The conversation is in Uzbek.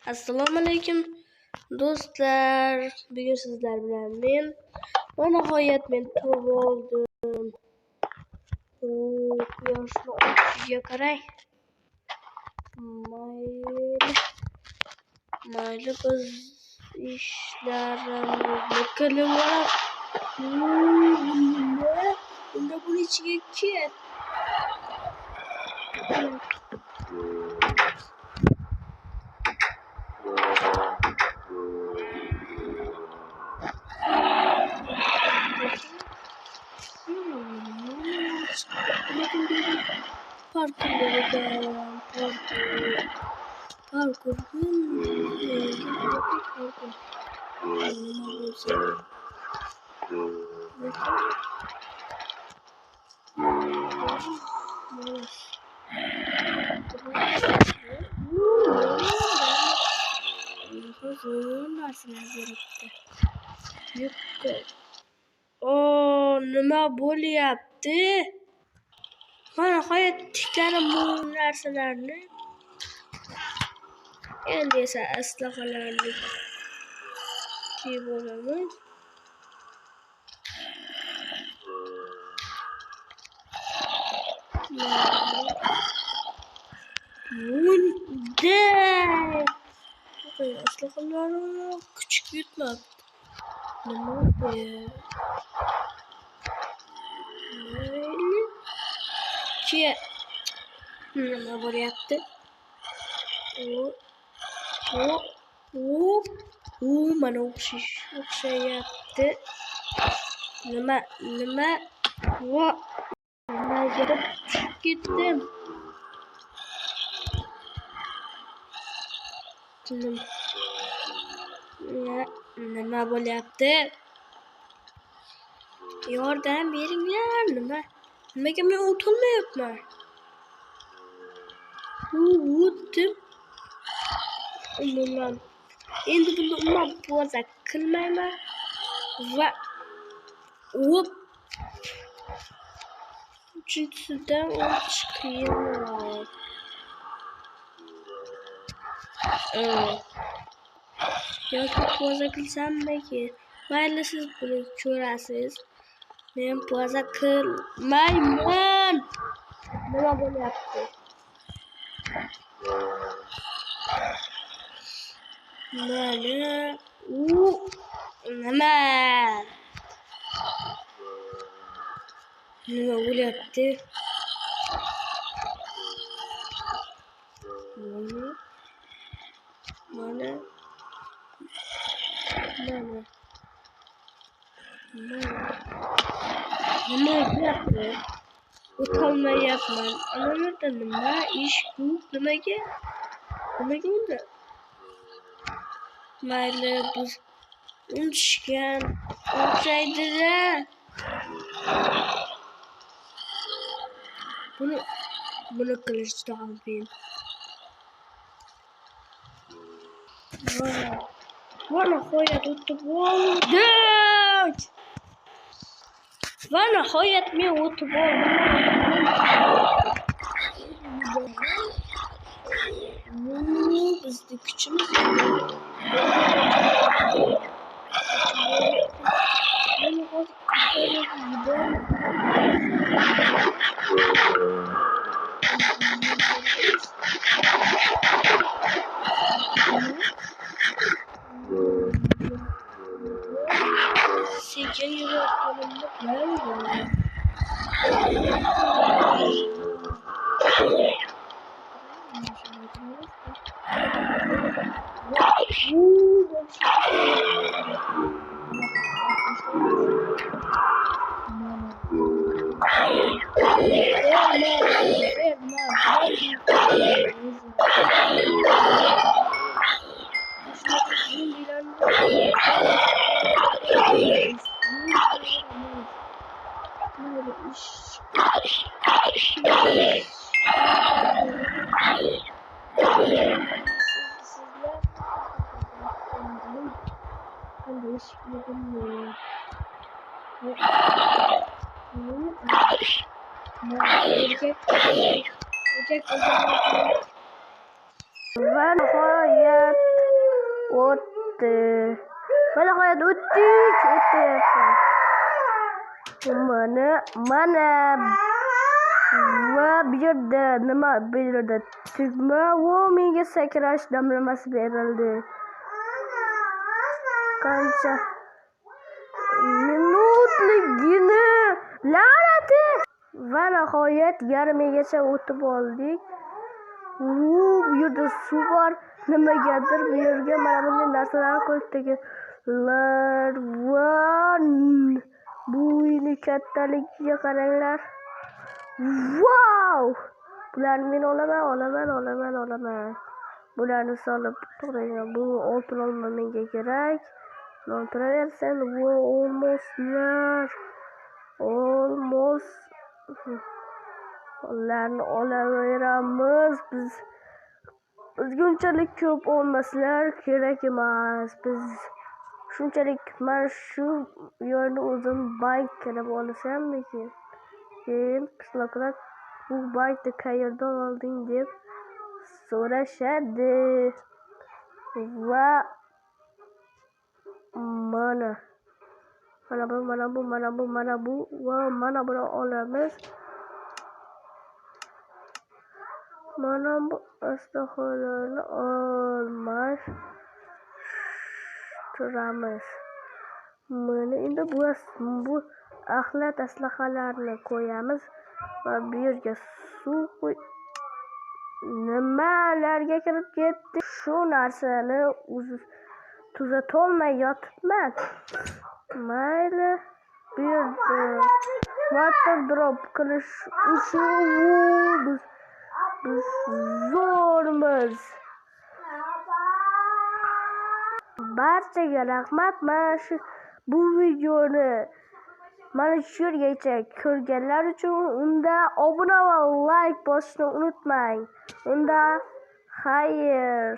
Assalomu alaykum do'stlar. Bugun sizlar bilan men nihoyat turib oldim. Quyoshni o'tishiga qarang. Mayli biz ishlarimizni qilib olamiz. Bunda buni ichiga ket. Parkur. Nima bo'lyapti? Mana nihoyat tiklanib bu narsalarni endi esa aslahalarni kiyib olamiz. Bunday aslahalarni küçük yutmabdi. Nima bu? Nima bo'lyapti? Mana o'xshayapti. Nima? Nimaga tushib ketdim? Nima bo'lyapti? Yordam beringlar. Nimaga men o'tolmayapman? O'tdim. Umuman endi bunda umuman poza qilmayman va uchinchisidan o'tish qiyinroq. Yoki poza qilsammi? Mayli, siz buni ko'rasiz. Men poza qilmayman. Nima bo'lyapti? Nima bo'lyapti? Mana nima bo'lyapti? O'tolmayapman. Ana nima ish bu? Nimaga unda? Mayli, biz unutishgan o'xshaydi-da. Buni qilish juda ham qiyin. Va nihoyat o'tib oldik. Men o'tib oldim. Bizni kuchimiz sekin yurayotganimni bilaman. Ve nihoyat o'tdi. Mana qo'yadi, o'tyapti. Mana va bu yerda nima berildi? Tugma va menga sakrash damlamasi berildi. Qancha minutligini la'nati. Va nihoyat yarmigacha o'tib oldik. Bu yerda suv bor. Nimagadir bu yerga mana bunday narsalarni qo'yib tegilar. Va bu uyni kattaligiga qaranglar. Wow! Bularni men olaman. Bularni solib to'g'rayman. Bu oltin olma menga kerak. O'tiraversin. Bu olmoslar. Ularni olaveramiz. Bizga unchalik ko'p olmaslar kerak emas. Biz shunchalik mana shu yerni o'zim bank qilib olsam-mikin. Keyin qishloqlar bu bankni qayerdan olding deb so'rashadi. Va mana bu va mana buni olamiz. Mana bu astaxolarni almashtiramiz. Mana endi bu axlat aslahalarni qo'yamiz va bu yerga suv qo'y. Nimalarga kirib ketdi? Shu narsani tuzatolmay yotibman. Mayli, bu yerda water drop qilish uchun biz zo'rmiz. Barchaga rahmat. Bu videoni mana shu yergacha ko'rganlar uchun unda obuna va like bosishni unutmang. Unda xayr.